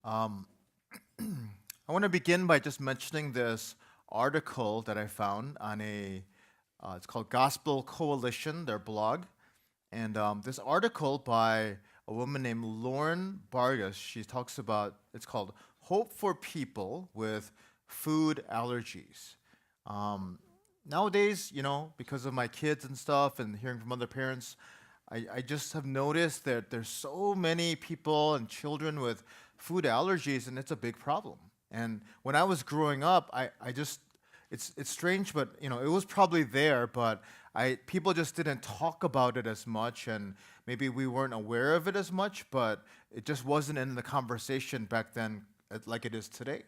Um, I want to begin by just mentioning this article that I found on it's called Gospel Coalition, their blog. And this article by a woman named Lauren Vargas, she talks about, it's called Hope for People with Food Allergies. Um, Nowadays, because of my kids and stuff and hearing from other parents, I just have noticed that there's so many people and children with food allergies, and it's a big problem. And when I was growing up, I just, it's strange, but it was probably there, but people just didn't talk about it as much, and maybe we weren't aware of it as much, but it just wasn't in the conversation back then like it is today.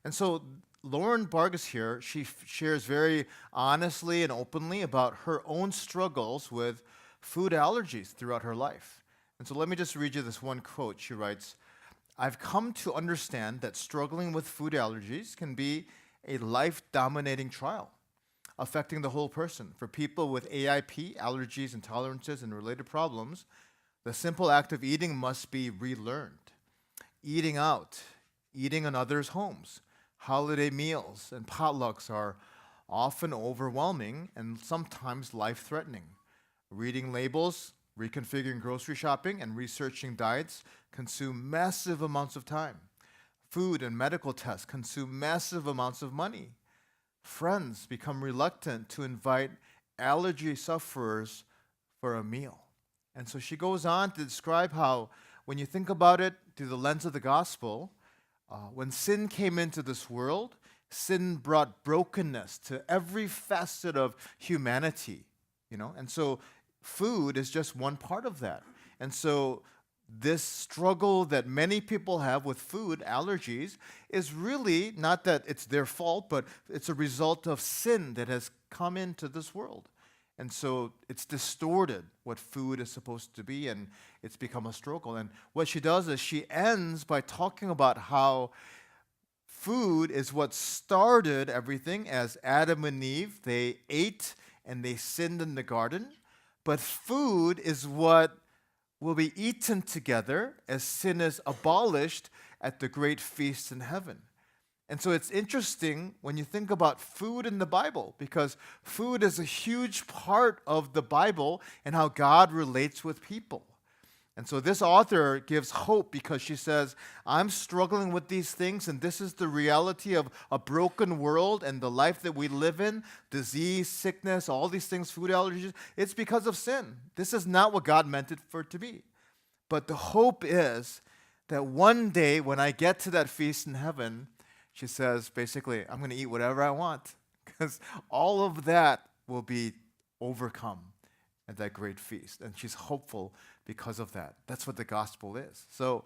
And so Lauren Vargas here, she shares very honestly and openly about her own struggles with food allergies throughout her life. And so let me just read you this one quote. She writes, I've come to understand that struggling with food allergies can be a life dominating trial, affecting the whole person. For people with AIP, allergies, intolerances, and related problems, the simple act of eating must be relearned. Eating out, eating in others' homes, holiday meals, and potlucks are often overwhelming and sometimes life threatening. Reading labels, reconfiguring grocery shopping, and researching diets consume massive amounts of time. Food and medical tests consume massive amounts of money. Friends become reluctant to invite allergy sufferers for a meal. And so she goes on to describe how, when you think about it through the lens of the gospel, when sin came into this world, sin brought brokenness to every facet of humanity. And so food is just one part of that. And so this struggle that many people have with food allergies is really not that it's their fault, but it's a result of sin that has come into this world. And so it's distorted what food is supposed to be, and it's become a struggle. And what she does is she ends by talking about how food is what started everything. As Adam and Eve, they ate and they sinned in the garden. But food is what will be eaten together as sin is abolished at the great feast in heaven. And so it's interesting when you think about food in the Bible, because food is a huge part of the Bible and how God relates with people. And so this author gives hope because she says, I'm struggling with these things, and this is the reality of a broken world and the life that we live in, disease, sickness, all these things, food allergies. It's because of sin. This is not what God meant it for it to be. But the hope is that one day when I get to that feast in heaven, she says, basically, I'm going to eat whatever I want because all of that will be overcome at that great feast. And she's hopeful because of that. That's what the gospel is. So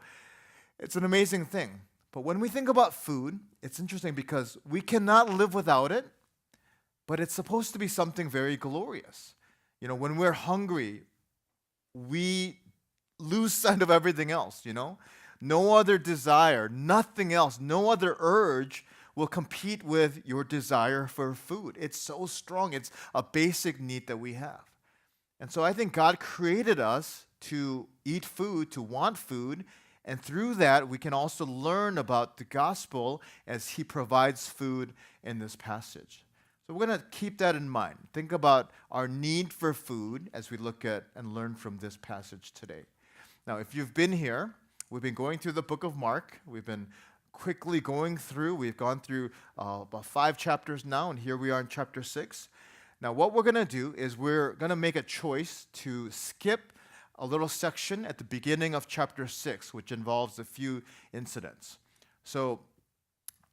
it's an amazing thing. But when we think about food, it's interesting because we cannot live without it, but it's supposed to be something very glorious. When we're hungry, we lose sight of everything else. No other desire, nothing else, no other urge will compete with your desire for food. It's so strong. It's a basic need that we have. And so I think God created us to eat food, to want food, and through that we can also learn about the gospel as He provides food in this passage. So we're going to keep that in mind. Think about our need for food as we look at and learn from this passage today. Now, if you've been here, we've been going through the book of Mark. We've been quickly going through. We've gone through about 5 chapters now, and here we are in chapter 6. Now, what we're going to do is we're going to make a choice to skip a little section at the beginning of chapter 6, which involves a few incidents. So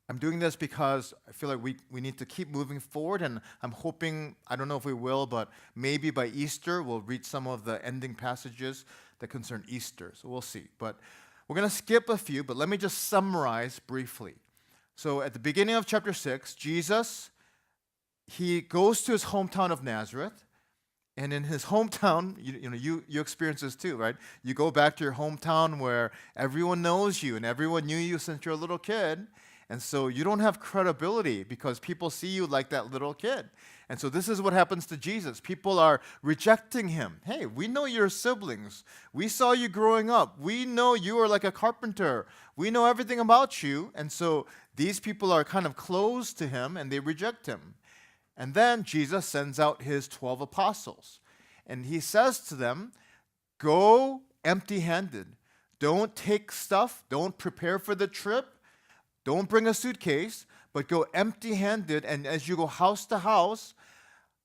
I'm doing this because I feel like we need to keep moving forward, and I'm hoping, I don't know if we will, but maybe by Easter we'll read some of the ending passages that concern Easter. So we'll see. But we're going to skip a few, but let me just summarize briefly. So at the beginning of chapter 6, Jesus, he goes to his hometown of Nazareth, and in his hometown, you experience this too, right? You go back to your hometown where everyone knows you and everyone knew you since you're a little kid, And so you don't have credibility because people see you like that little kid. And so this is what happens to Jesus. People are rejecting him. Hey, we know you're siblings. We saw you growing up. We know you are like a carpenter. We know everything about you. And so these people are kind of closed to him and they reject him. And then Jesus sends out his 12 apostles. And he says to them, go empty-handed. Don't take stuff. Don't prepare for the trip. Don't bring a suitcase, but go empty-handed. And as you go house to house,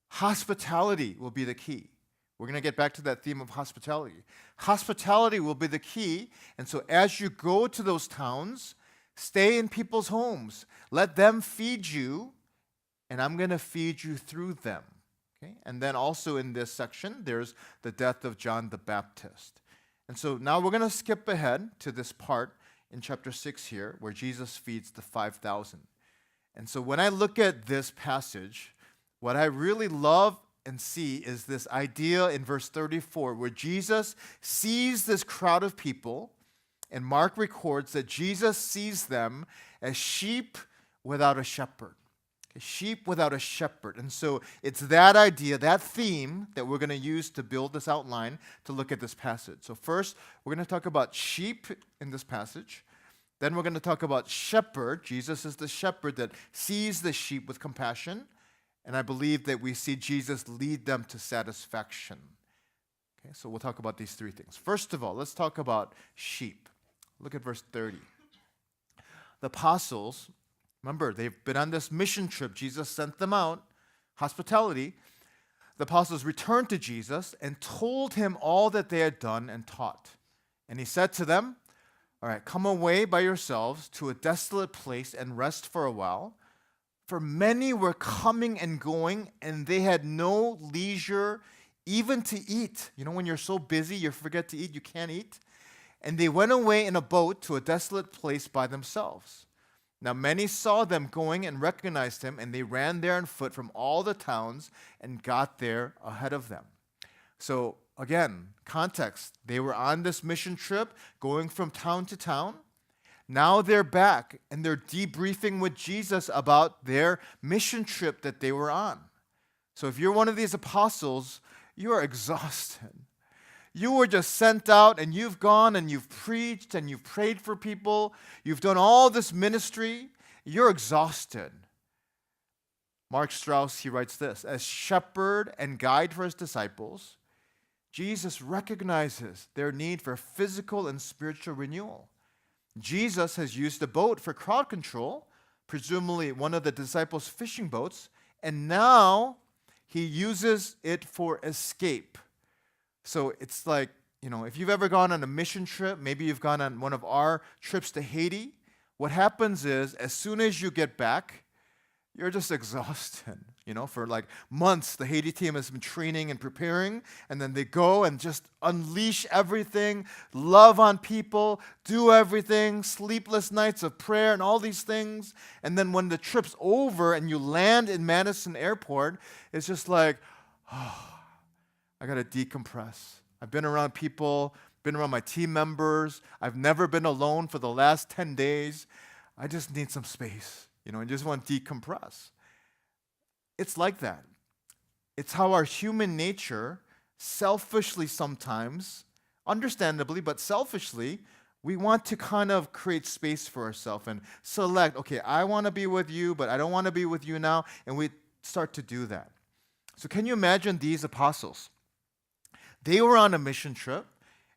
hospitality will be the key. We're going to get back to that theme of hospitality. Hospitality will be the key. And so as you go to those towns, stay in people's homes. Let them feed you, and I'm going to feed you through them. Okay? And then also in this section, there's the death of John the Baptist. And so now we're going to skip ahead to this part in chapter 6 here, where Jesus feeds the 5,000. And so when I look at this passage, what I really love and see is this idea in verse 34, where Jesus sees this crowd of people, and Mark records that Jesus sees them as sheep without a shepherd. Sheep without a shepherd. And so it's that idea, that theme, that we're going to use to build this outline to look at this passage. So first, we're going to talk about sheep in this passage. Then we're going to talk about shepherd. Jesus is the shepherd that sees the sheep with compassion. And I believe that we see Jesus lead them to satisfaction. Okay, so we'll talk about these three things. First of all, let's talk about sheep. Look at verse 30. The apostles, remember, they've been on this mission trip. Jesus sent them out, hospitality. The apostles returned to Jesus and told him all that they had done and taught. And he said to them, all right, come away by yourselves to a desolate place and rest for a while. For many were coming and going, and they had no leisure even to eat. You know, when you're so busy, you forget to eat, you can't eat. And they went away in a boat to a desolate place by themselves. Now many saw them going and recognized him, and they ran there on foot from all the towns and got there ahead of them. So again, context. They were on this mission trip, going from town to town. Now they're back, and they're debriefing with Jesus about their mission trip that they were on. So if you're one of these apostles, you are exhausted. You were just sent out, and you've gone, and you've preached, and you've prayed for people. You've done all this ministry. You're exhausted. Mark Strauss, he writes this, as shepherd and guide for his disciples, Jesus recognizes their need for physical and spiritual renewal. Jesus has used a boat for crowd control, presumably one of the disciples' fishing boats, and now he uses it for escape. So it's like, you know, if you've ever gone on a mission trip, maybe you've gone on one of our trips to Haiti, what happens is as soon as you get back, you're just exhausted. You know, for like months, the Haiti team has been training and preparing, and then they go and just unleash everything, love on people, do everything, sleepless nights of prayer and all these things. And then when the trip's over and you land in Madison Airport, it's just like, oh, I got to decompress. I've been around people, been around my team members. I've never been alone for the last 10 days. I just need some space, you know, and just want to decompress. It's like that. It's how our human nature, selfishly sometimes, understandably, but selfishly, we want to kind of create space for ourselves and select, okay, I want to be with you, but I don't want to be with you now, and we start to do that. So can you imagine these apostles? They were on a mission trip.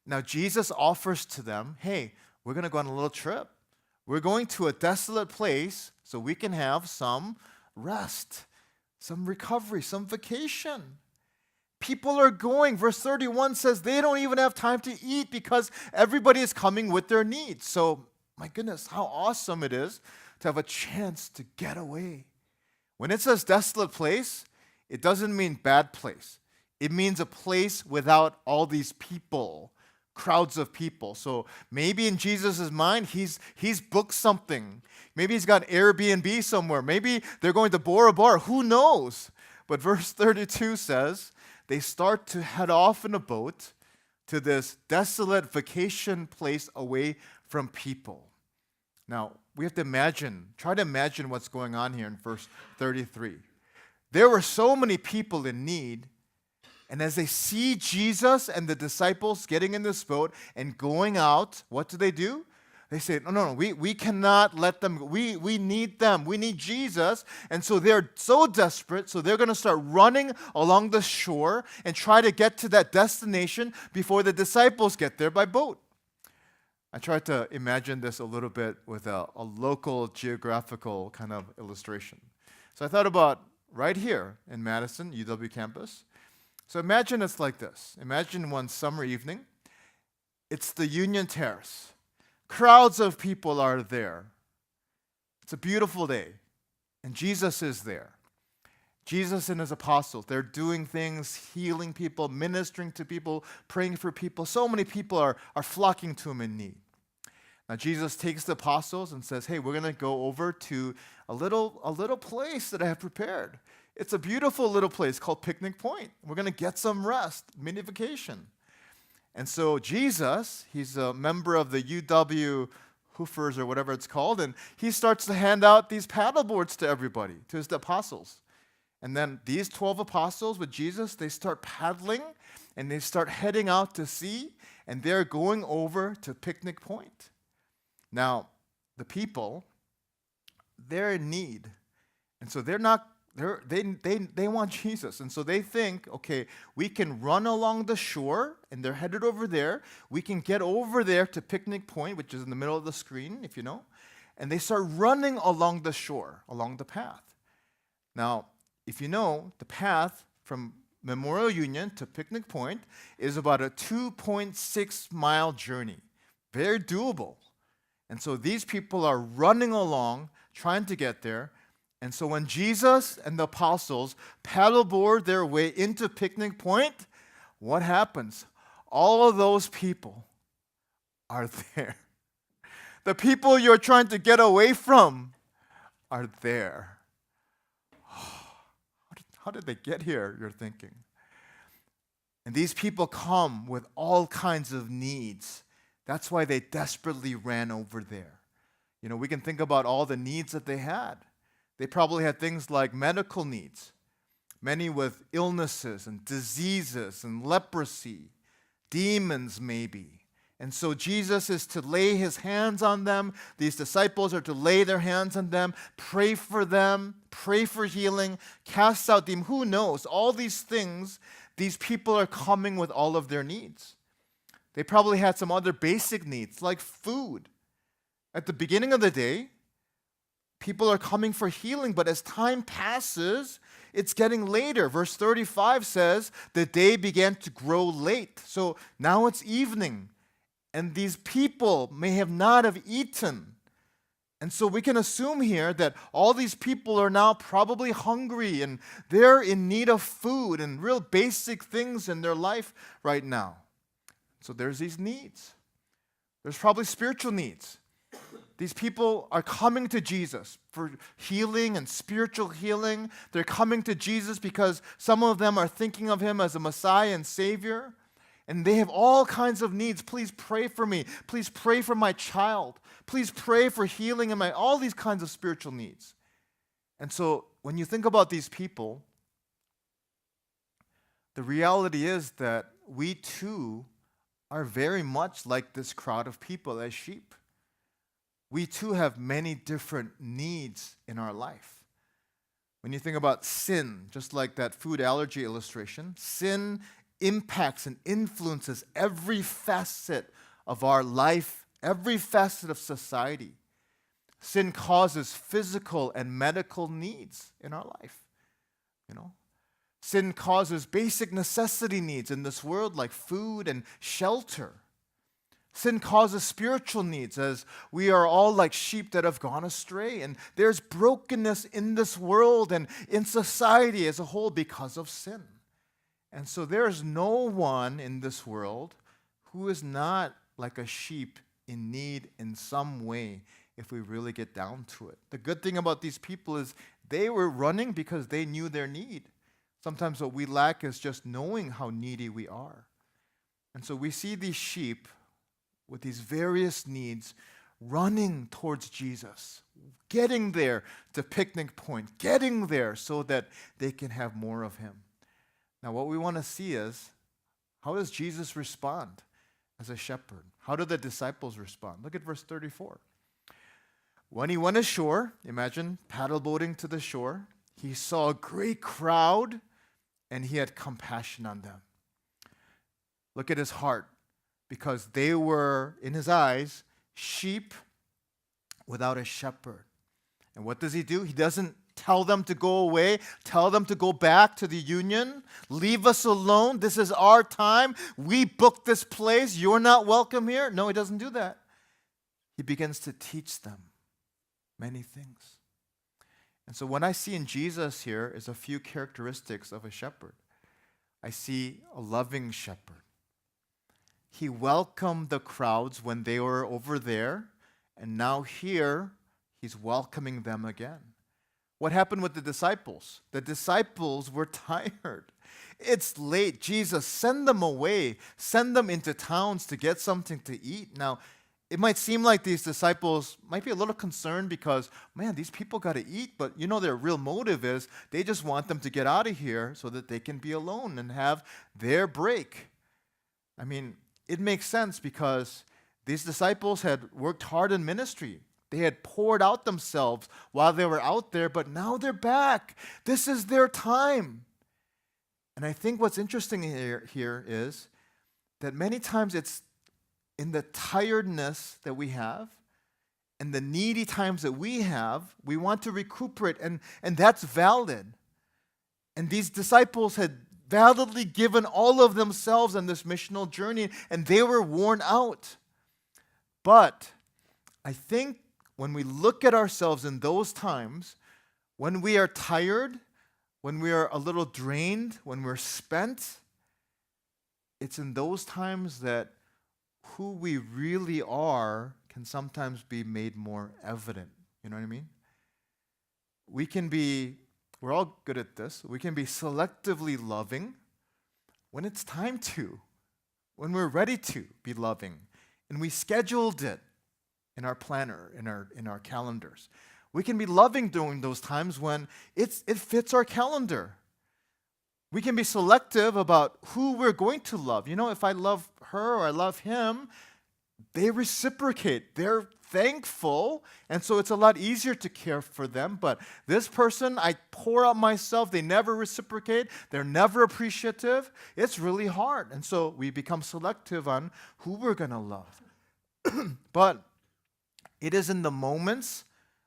Now Jesus offers to them, hey, we're going to go on a little trip. We're going to a desolate place so we can have some rest, some recovery, some vacation. People are going. Verse 31 says they don't even have time to eat because everybody is coming with their needs. So, my goodness, how awesome it is to have a chance to get away. When it says desolate place, it doesn't mean bad place. It means a place without all these people, crowds of people. So maybe in Jesus' mind, he's booked something. Maybe he's got Airbnb somewhere. Maybe they're going to Bora Bora. Who knows? But verse 32 says, they start to head off in a boat to this desolate vacation place away from people. Now, we have to try to imagine what's going on here in verse 33. There were so many people in need, and as they see Jesus and the disciples getting in this boat and going out, what do? They say, no, we cannot let them go. We need them. We need Jesus. And so they're so desperate, so they're going to start running along the shore and try to get to that destination before the disciples get there by boat. I tried to imagine this a little bit with a local geographical kind of illustration. So I thought about right here in Madison, UW campus. So imagine it's like this. Imagine one summer evening. It's the Union Terrace. Crowds of people are there. It's a beautiful day, and Jesus is there. Jesus and his apostles, they're doing things, healing people, ministering to people, praying for people. So many people are flocking to him in need. Now Jesus takes the apostles and says, hey, we're going to go over to a little place that I have prepared. It's a beautiful little place called Picnic Point. We're going to get some rest, mini vacation. And so Jesus, he's a member of the UW Hoofers or whatever it's called, and he starts to hand out these paddle boards to everybody, to his apostles. And then these 12 apostles with Jesus, they start paddling, and they start heading out to sea, and they're going over to Picnic Point. Now, the people, they're in need, and so they want Jesus. And so they think, okay, we can run along the shore, and they're headed over there. We can get over there to Picnic Point, which is in the middle of the screen, if you know. And they start running along the shore, along the path. Now, if you know, the path from Memorial Union to Picnic Point is about a 2.6-mile journey. Very doable. And so these people are running along, trying to get there. And so when Jesus and the apostles paddleboard their way into Picnic Point, what happens? All of those people are there. The people you're trying to get away from are there. How did they get here, you're thinking? And these people come with all kinds of needs. That's why they desperately ran over there. You know, we can think about all the needs that they had. They probably had things like medical needs, many with illnesses and diseases and leprosy, demons maybe. And so Jesus is to lay his hands on them. These disciples are to lay their hands on them, pray for healing, cast out demons. Who knows? All these things, these people are coming with all of their needs. They probably had some other basic needs like food. At the beginning of the day, people are coming for healing, but as time passes, it's getting later. Verse 35 says, the day began to grow late. So now it's evening, and these people may have not have eaten. And so we can assume here that all these people are now probably hungry, and they're in need of food and real basic things in their life right now. So there's these needs. There's probably spiritual needs. These people are coming to Jesus for healing and spiritual healing. They're coming to Jesus because some of them are thinking of him as a Messiah and Savior. And they have all kinds of needs. Please pray for me. Please pray for my child. Please pray for healing in all these kinds of spiritual needs. And so when you think about these people, the reality is that we too are very much like this crowd of people as sheep. We too have many different needs in our life. When you think about sin, just like that food allergy illustration, sin impacts and influences every facet of our life, every facet of society. Sin causes physical and medical needs in our life. You know, sin causes basic necessity needs in this world like food and shelter. Sin causes spiritual needs as we are all like sheep that have gone astray. And there's brokenness in this world and in society as a whole because of sin. And so there's no one in this world who is not like a sheep in need in some way if we really get down to it. The good thing about these people is they were running because they knew their need. Sometimes what we lack is just knowing how needy we are. And so we see these sheep with these various needs running towards Jesus, getting there to picnic point, getting there so that they can have more of him. Now, what we want to see is, how does Jesus respond as a shepherd? How do the disciples respond? Look at verse 34. When he went ashore, imagine paddle boating to the shore, he saw a great crowd and he had compassion on them. Look at his heart, because they were, in his eyes, sheep without a shepherd. And what does he do? He doesn't tell them to go away, tell them to go back to the union, leave us alone. This is our time. We booked this place. You're not welcome here. No, he doesn't do that. He begins to teach them many things. And so what I see in Jesus here is a few characteristics of a shepherd. I see a loving shepherd. He welcomed the crowds when they were over there, and now here, he's welcoming them again. What happened with the disciples? The disciples were tired. It's late. Jesus, send them away. Send them into towns to get something to eat. Now, it might seem like these disciples might be a little concerned because, man, these people got to eat, but their real motive is they just want them to get out of here so that they can be alone and have their break. I mean, it makes sense because these disciples had worked hard in ministry. They had poured out themselves while they were out there, but now they're back. This is their time. And I think what's interesting here is that many times it's in the tiredness that we have and the needy times that we have, we want to recuperate, and that's valid. And these disciples had validly given all of themselves on this missional journey, and they were worn out. But I think when we look at ourselves in those times, when we are tired, when we are a little drained, when we're spent, it's in those times that who we really are can sometimes be made more evident. You know what I mean? We're all good at this. We can be selectively loving when it's time to, when we're ready to be loving, and we scheduled it in our planner, in our calendars. We can be loving during those times when it fits our calendar. We can be selective about who we're going to love. If I love her or I love him, they reciprocate. They're thankful, and so it's a lot easier to care for them. But this person, I pour out myself, they never reciprocate, they're never appreciative. It's really hard. And so we become selective on who we're going to love. But it is in the moments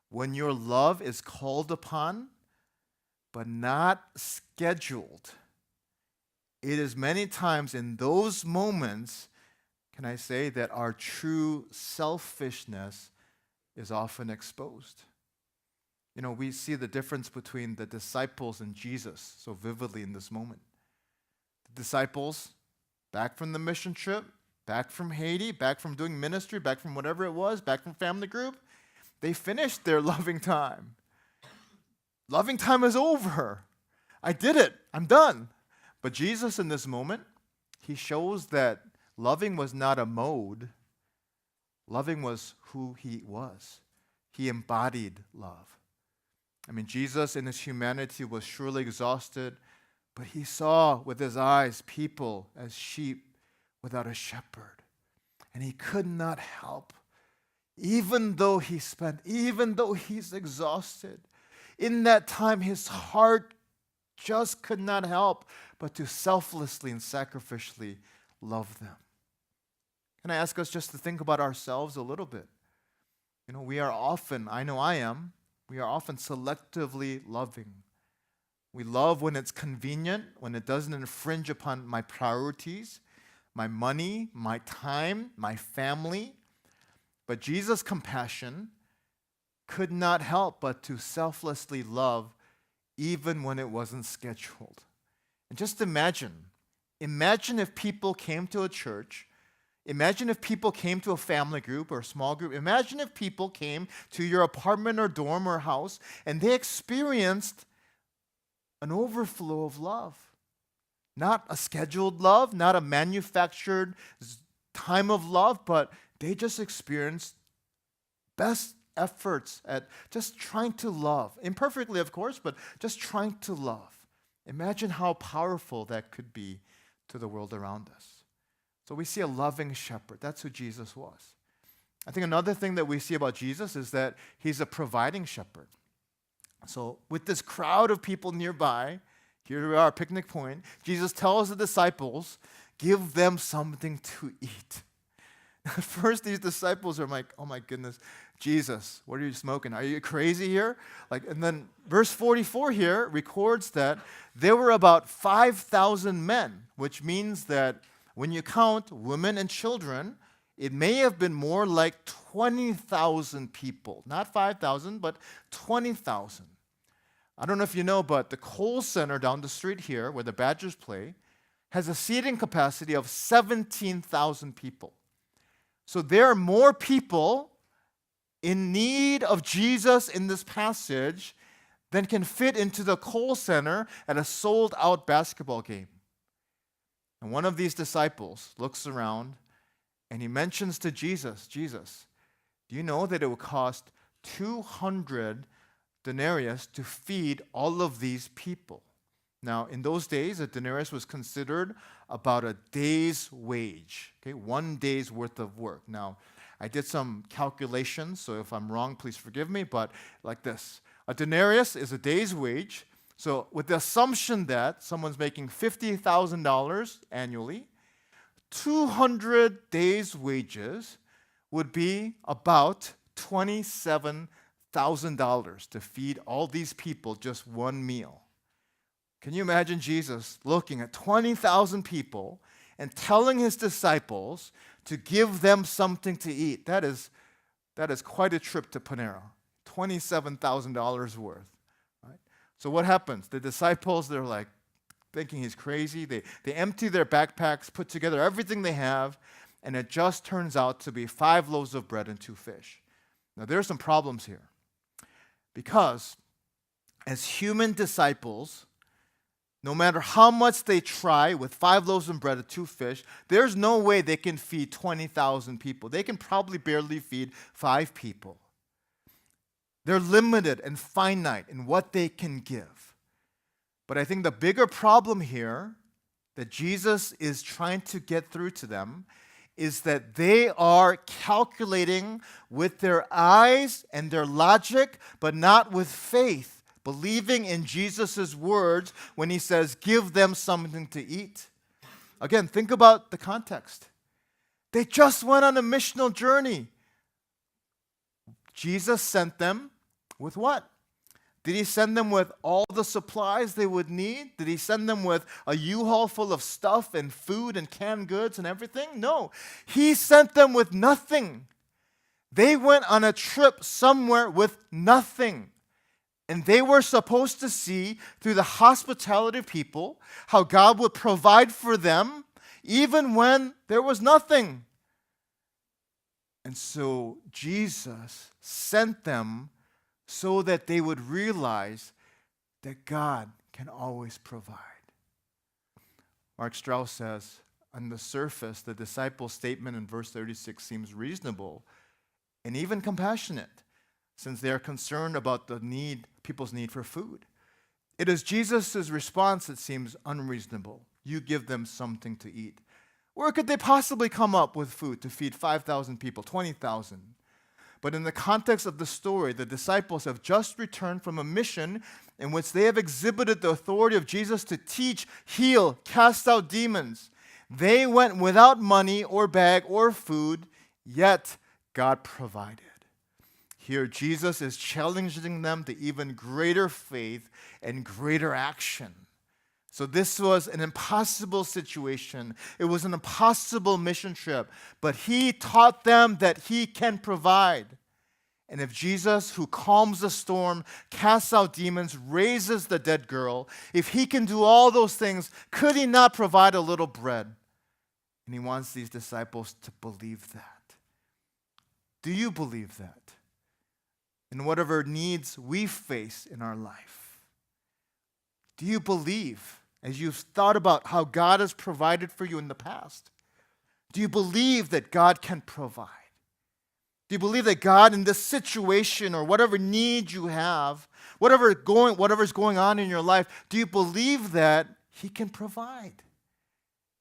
when your love is called upon, but not scheduled. It is many times in those moments, can I say, that our true selfishness is often exposed. We see the difference between the disciples and Jesus so vividly in this moment. The disciples, back from the mission trip, back from Haiti, back from doing ministry, back from whatever it was, back from family group, they finished their loving time. Loving time is over. I did it. I'm done. But Jesus in this moment, he shows that loving was not a mode. Loving was who he was. He embodied love. Jesus in his humanity was surely exhausted, but he saw with his eyes people as sheep without a shepherd. And he could not help, even though he's exhausted. In that time, his heart just could not help but to selflessly and sacrificially love them. Can I ask us just to think about ourselves a little bit? We are often, I know I am, we are often selectively loving. We love when it's convenient, when it doesn't infringe upon my priorities, my money, my time, my family. But Jesus' compassion could not help but to selflessly love even when it wasn't scheduled. And just imagine if people came to a church, imagine if people came to a family group or a small group, imagine if people came to your apartment or dorm or house and they experienced an overflow of love. Not a scheduled love, not a manufactured time of love, but they just experienced best efforts at just trying to love. Imperfectly, of course, but just trying to love. Imagine how powerful that could be to the world around us. So we see a loving shepherd. That's who Jesus was. I think another thing that we see about Jesus is that he's a providing shepherd. So with this crowd of people nearby, here we are, picnic point, Jesus tells the disciples, give them something to eat. At first, these disciples are like, oh my goodness, Jesus, what are you smoking? Are you crazy here? And then verse 44 here records that there were about 5,000 men, which means that when you count women and children, it may have been more like 20,000 people. Not 5,000, but 20,000. I don't know if you know, but the Kohl Center down the street here, where the Badgers play, has a seating capacity of 17,000 people. So there are more people in need of Jesus in this passage than can fit into the Kohl Center at a sold-out basketball game. And one of these disciples looks around and he mentions to Jesus, Jesus, do you know that it would cost 200 denarius to feed all of these people? Now, in those days, a denarius was considered about a day's wage, okay, 1 day's worth of work. Now, I did some calculations, so if I'm wrong, please forgive me, but like this. A denarius is a day's wage, so with the assumption that someone's making $50,000 annually, 200 days' wages would be about $27,000 to feed all these people just one meal. Can you imagine Jesus looking at 20,000 people and telling his disciples to give them something to eat? That is quite a trip to Panera. $27,000 worth. Right? So what happens? The disciples, they're like thinking he's crazy. They empty their backpacks, put together everything they have, and it just turns out to be 5 loaves of bread and 2 fish. Now there are some problems here. Because as human disciples, no matter how much they try with 5 loaves of bread and 2 fish, there's no way they can feed 20,000 people. They can probably barely feed 5 people. They're limited and finite in what they can give. But I think the bigger problem here that Jesus is trying to get through to them is that they are calculating with their eyes and their logic, but not with faith, believing in Jesus' words when he says, give them something to eat. Again, think about the context. They just went on a missional journey. Jesus sent them with what? Did he send them with all the supplies they would need? Did he send them with a U-Haul full of stuff and food and canned goods and everything? No. He sent them with nothing. They went on a trip somewhere with nothing. And they were supposed to see through the hospitality of people how God would provide for them even when there was nothing. And so Jesus sent them so that they would realize that God can always provide. Mark Strauss says, on the surface, the disciples' statement in verse 36 seems reasonable and even compassionate, since they are concerned about people's need for food. It is Jesus' response that seems unreasonable. You give them something to eat. Where could they possibly come up with food to feed 5,000 people, 20,000? But in the context of the story, the disciples have just returned from a mission in which they have exhibited the authority of Jesus to teach, heal, cast out demons. They went without money or bag or food, yet God provided. Here, Jesus is challenging them to even greater faith and greater action. So this was an impossible situation. It was an impossible mission trip. But he taught them that he can provide. And if Jesus, who calms the storm, casts out demons, raises the dead girl, if he can do all those things, could he not provide a little bread? And he wants these disciples to believe that. Do you believe that? In whatever needs we face in our life. Do you believe, as you've thought about how God has provided for you in the past, do you believe that God can provide? Do you believe that God in this situation or whatever need you have, whatever's going on in your life, do you believe that He can provide?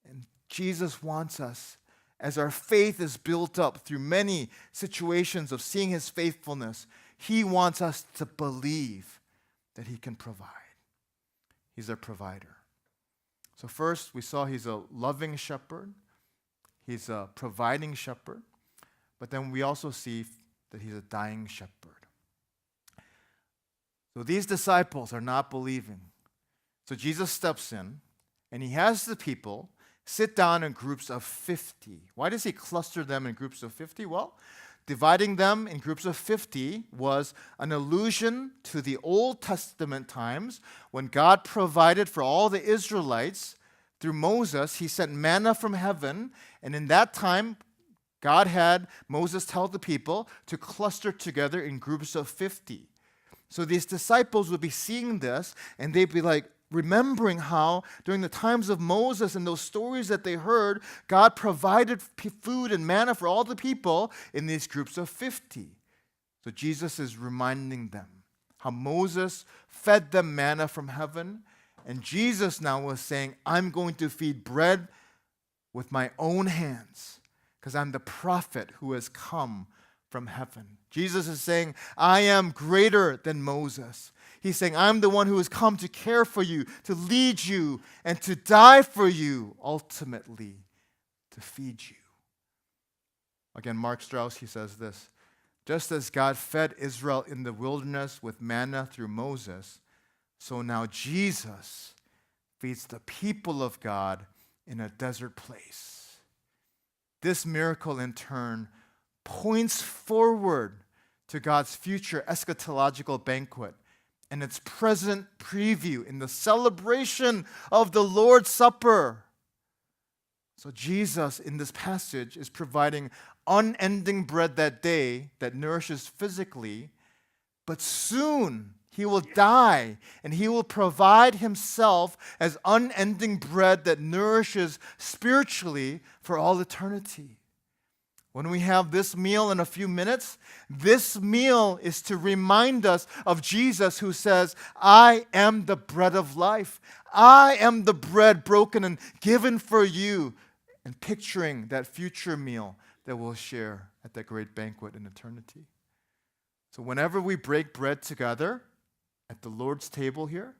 And Jesus wants us, as our faith is built up through many situations of seeing His faithfulness, He wants us to believe that He can provide. He's our provider. So first, we saw He's a loving shepherd. He's a providing shepherd. But then we also see that He's a dying shepherd. So these disciples are not believing. So Jesus steps in, and He has the people sit down in groups of 50. Why does He cluster them in groups of 50? Well, dividing them in groups of 50 was an allusion to the Old Testament times when God provided for all the Israelites through Moses. He sent manna from heaven, and in that time, God had Moses tell the people to cluster together in groups of 50. So these disciples would be seeing this, and they'd be like remembering how during the times of Moses and those stories that they heard, God provided food and manna for all the people in these groups of 50. So Jesus is reminding them how Moses fed them manna from heaven, and Jesus now was saying, I'm going to feed bread with my own hands, because I'm the prophet who has come from heaven. Jesus is saying, I am greater than Moses. He's saying, I'm the one who has come to care for you, to lead you, and to die for you, ultimately, to feed you. Again, Mark Strauss, he says this, just as God fed Israel in the wilderness with manna through Moses, so now Jesus feeds the people of God in a desert place. This miracle, in turn, points forward to God's future eschatological banquet and its present preview in the celebration of the Lord's Supper. So Jesus, in this passage, is providing unending bread that day that nourishes physically, but soon He will die, and He will provide Himself as unending bread that nourishes spiritually for all eternity. When we have this meal in a few minutes, this meal is to remind us of Jesus who says, I am the bread of life. I am the bread broken and given for you, and picturing that future meal that we'll share at that great banquet in eternity. So whenever we break bread together, at the Lord's table here,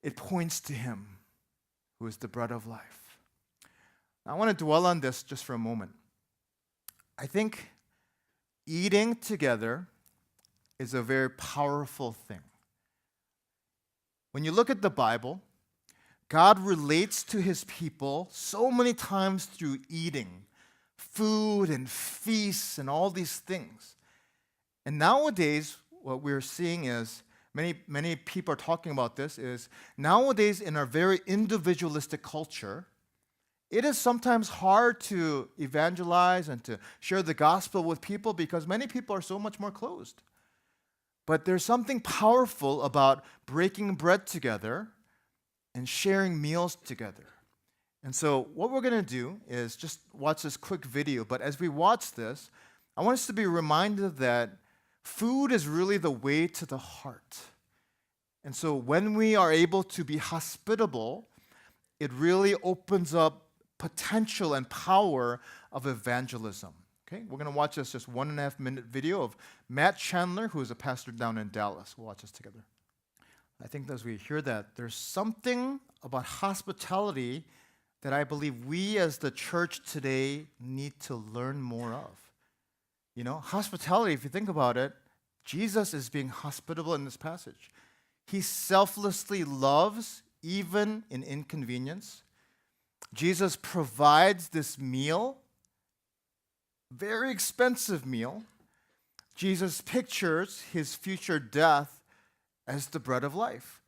it points to Him who is the bread of life. Now, I want to dwell on this just for a moment. I think eating together is a very powerful thing. When you look at the Bible, God relates to His people so many times through eating, food and feasts and all these things. And nowadays, what we're seeing is, many people are talking about this, is nowadays in our very individualistic culture, it is sometimes hard to evangelize and to share the gospel with people because many people are so much more closed. But there's something powerful about breaking bread together and sharing meals together. And so what we're going to do is just watch this quick video, but as we watch this, I want us to be reminded that food is really the way to the heart. And so when we are able to be hospitable, it really opens up potential and power of evangelism. Okay, we're going to watch this just 1.5 minute video of Matt Chandler, who is a pastor down in Dallas. We'll watch this together. I think as we hear that, there's something about hospitality that I believe we as the church today need to learn more of. You know, hospitality, if you think about it, Jesus is being hospitable in this passage. He selflessly loves even in inconvenience. Jesus provides this meal, very expensive meal. Jesus pictures His future death as the bread of life.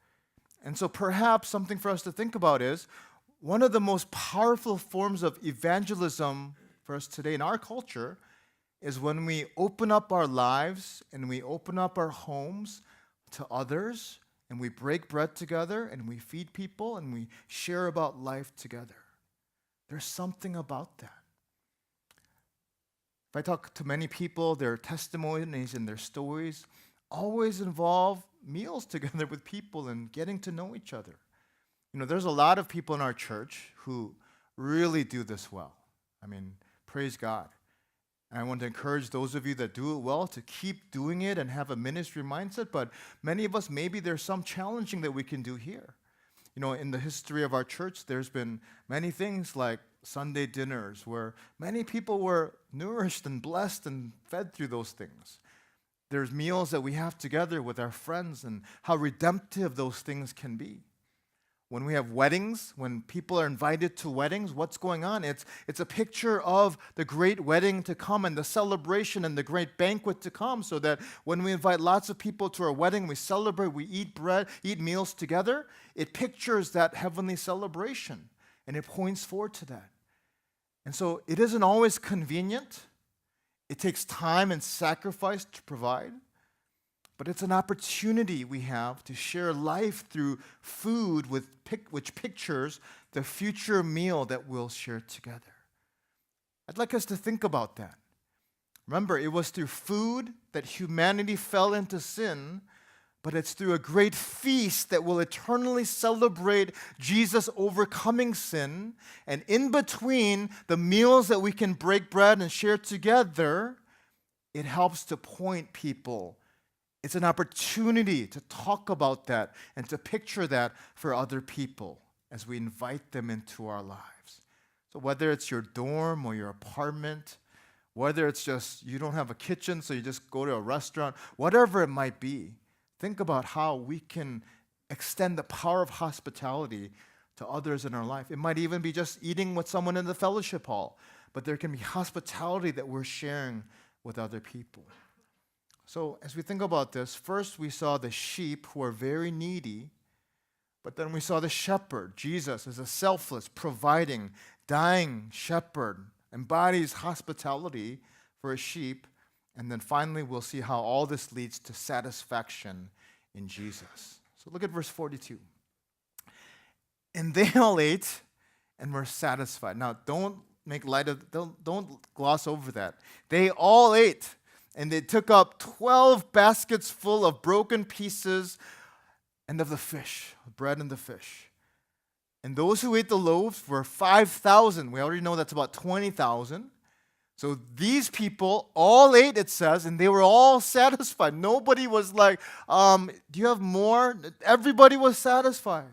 And so perhaps something for us to think about is one of the most powerful forms of evangelism for us today in our culture is when we open up our lives and we open up our homes to others and we break bread together and we feed people and we share about life together. There's something about that. If I talk to many people, their testimonies and their stories always involve meals together with people and getting to know each other. There's a lot of people in our church who really do this well. Praise God. And I want to encourage those of you that do it well to keep doing it and have a ministry mindset. But many of us, maybe there's some challenging that we can do here. In the history of our church, there's been many things like Sunday dinners where many people were nourished and blessed and fed through those things. There's meals that we have together with our friends and how redemptive those things can be. When we have weddings, when people are invited to weddings, what's going on? It's a picture of the great wedding to come and the celebration and the great banquet to come, so that when we invite lots of people to our wedding, we celebrate, we eat bread, eat meals together, it pictures that heavenly celebration, and it points forward to that. And so it isn't always convenient. It takes time and sacrifice to provide. But it's an opportunity we have to share life through food which pictures the future meal that we'll share together. I'd like us to think about that. Remember, it was through food that humanity fell into sin, but it's through a great feast that will eternally celebrate Jesus overcoming sin. And in between the meals that we can break bread and share together, it helps to point people. It's an opportunity to talk about that and to picture that for other people as we invite them into our lives. So whether it's your dorm or your apartment, whether it's just you don't have a kitchen so you just go to a restaurant, whatever it might be, think about how we can extend the power of hospitality to others in our life. It might even be just eating with someone in the fellowship hall, but there can be hospitality that we're sharing with other people. So as we think about this, first we saw the sheep who are very needy, but then we saw the shepherd. Jesus is a selfless, providing, dying shepherd, embodies hospitality for his sheep. And then finally we'll see how all this leads to satisfaction in Jesus. So look at verse 42. And they all ate and were satisfied. Now don't gloss over that. They all ate. And they took up 12 baskets full of broken pieces and of the fish, bread and the fish. And those who ate the loaves were 5,000. We already know that's about 20,000. So these people all ate, it says, and they were all satisfied. Nobody was like, do you have more? Everybody was satisfied.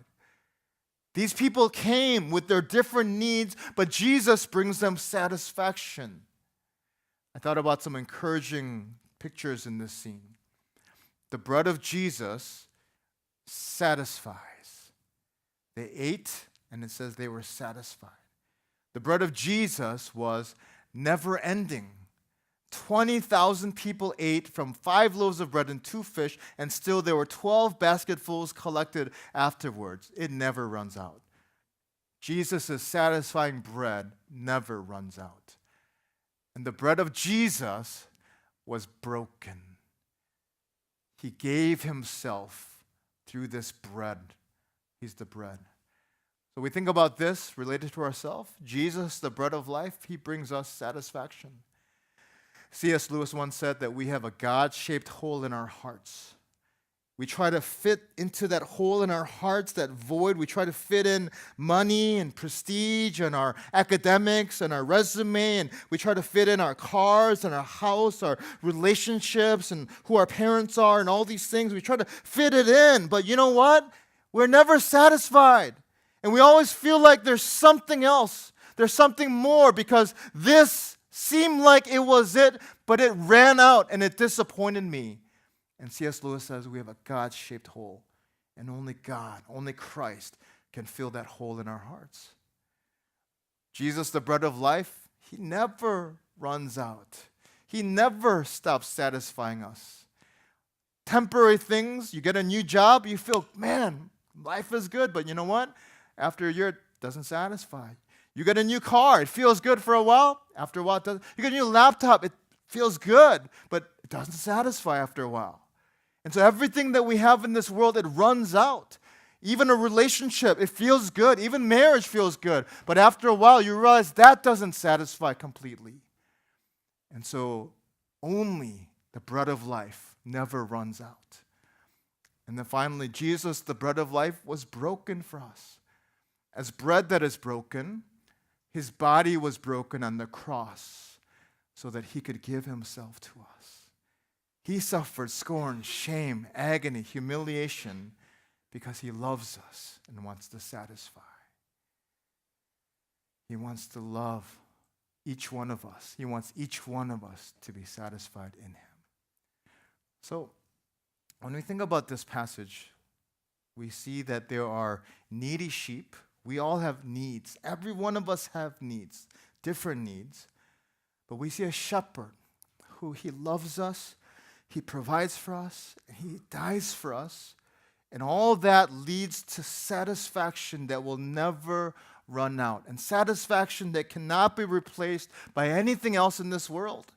These people came with their different needs, but Jesus brings them satisfaction. I thought about some encouraging pictures in this scene. The bread of Jesus satisfies. They ate, and it says they were satisfied. The bread of Jesus was never-ending. 20,000 people ate from 5 loaves of bread and 2 fish, and still there were 12 basketfuls collected afterwards. It never runs out. Jesus' satisfying bread never runs out. And the bread of Jesus was broken. He gave himself through this bread. He's the bread. So we think about this related to ourselves. Jesus, the bread of life, he brings us satisfaction. C.S. Lewis once said that we have a God-shaped hole in our hearts. We try to fit into that hole in our hearts, that void. We try to fit in money and prestige and our academics and our resume, and we try to fit in our cars and our house, our relationships and who our parents are and all these things. We try to fit it in, but you know what? We're never satisfied. And we always feel like there's something else. There's something more because this seemed like it was it, but it ran out and it disappointed me. And C.S. Lewis says we have a God-shaped hole, and only God, only Christ can fill that hole in our hearts. Jesus, the bread of life, he never runs out. He never stops satisfying us. Temporary things, you get a new job, you feel, man, life is good, but you know what? After a year, it doesn't satisfy. You get a new car, it feels good for a while. After a while, it doesn't. You get a new laptop, it feels good, but it doesn't satisfy after a while. And so everything that we have in this world, it runs out. Even a relationship, it feels good. Even marriage feels good. But after a while, you realize that doesn't satisfy completely. And so only the bread of life never runs out. And then finally, Jesus, the bread of life, was broken for us. As bread that is broken, his body was broken on the cross so that he could give himself to us. He suffered scorn, shame, agony, humiliation because he loves us and wants to satisfy. He wants to love each one of us. He wants each one of us to be satisfied in him. So, when we think about this passage, we see that there are needy sheep. We all have needs. Every one of us have needs, different needs. But we see a shepherd who he loves us, he provides for us, and he dies for us. And all that leads to satisfaction that will never run out, and satisfaction that cannot be replaced by anything else in this world.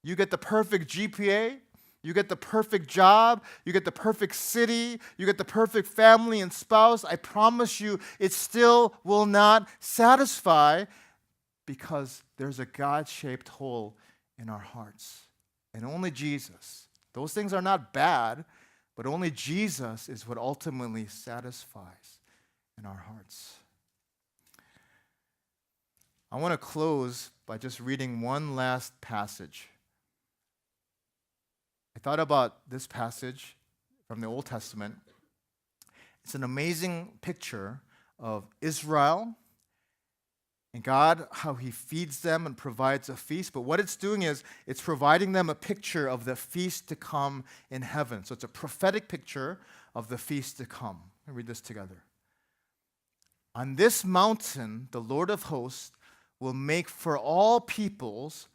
You get the perfect GPA, you get the perfect job, you get the perfect city, you get the perfect family and spouse. I promise you, it still will not satisfy because there's a God-shaped hole in our hearts. And only Jesus. Those things are not bad, but only Jesus is what ultimately satisfies in our hearts. I want to close by just reading one last passage. I thought about this passage from the Old Testament. It's an amazing picture of Israel and God, how he feeds them and provides a feast. But what it's doing is it's providing them a picture of the feast to come in heaven. So it's a prophetic picture of the feast to come. Let me read this together. On this mountain, the Lord of hosts will make for all peoples,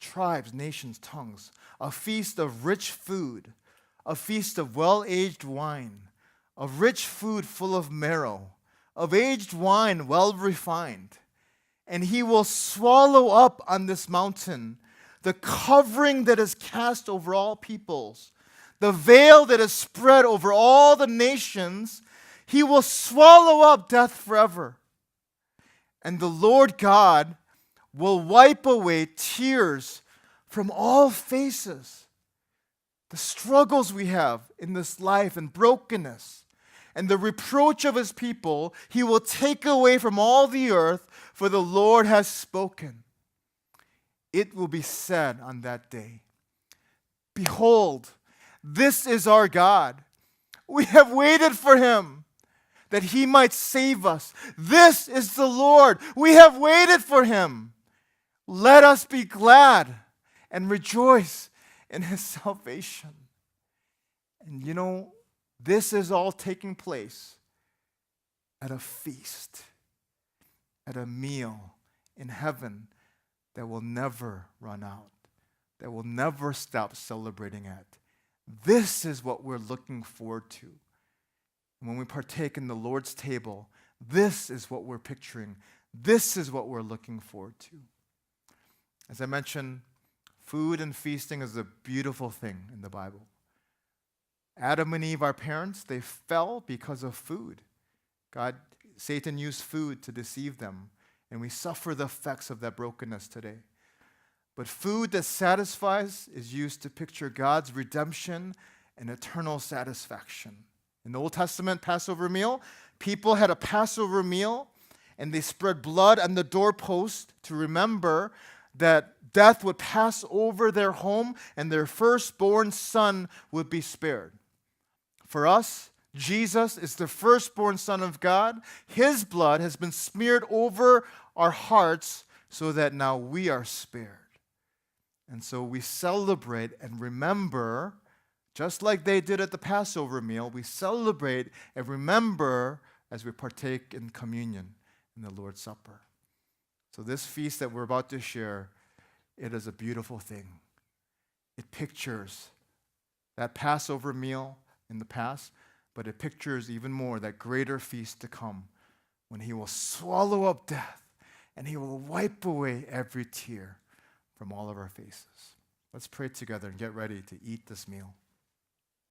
tribes, nations, tongues, a feast of rich food, a feast of well-aged wine, of rich food full of marrow, of aged wine well refined. And he will swallow up on this mountain the covering that is cast over all peoples, the veil that is spread over all the nations. He will swallow up death forever. And the Lord God will wipe away tears from all faces. The struggles we have in this life and brokenness and the reproach of his people, he will take away from all the earth, for the Lord has spoken. It will be said on that day, behold, this is our God. We have waited for him, that he might save us. This is the Lord. We have waited for him. Let us be glad and rejoice in his salvation. And you know, this is all taking place at a feast, at a meal in heaven that will never run out, that will never stop celebrating at. This is what we're looking forward to. When we partake in the Lord's table, this is what we're picturing. This is what we're looking forward to. As I mentioned, food and feasting is a beautiful thing in the Bible. Adam and Eve, our parents, they fell because of food. Satan used food to deceive them, and we suffer the effects of that brokenness today. But food that satisfies is used to picture God's redemption and eternal satisfaction. In the Old Testament Passover meal, people had a Passover meal, and they spread blood on the doorpost to remember that death would pass over their home and their firstborn son would be spared. For us, Jesus is the firstborn Son of God. His blood has been smeared over our hearts so that now we are spared. And so we celebrate and remember, just like they did at the Passover meal, we celebrate and remember as we partake in communion in the Lord's Supper. So this feast that we're about to share, it is a beautiful thing. It pictures that Passover meal in the past, but it pictures even more that greater feast to come when he will swallow up death and he will wipe away every tear from all of our faces. Let's pray together and get ready to eat this meal.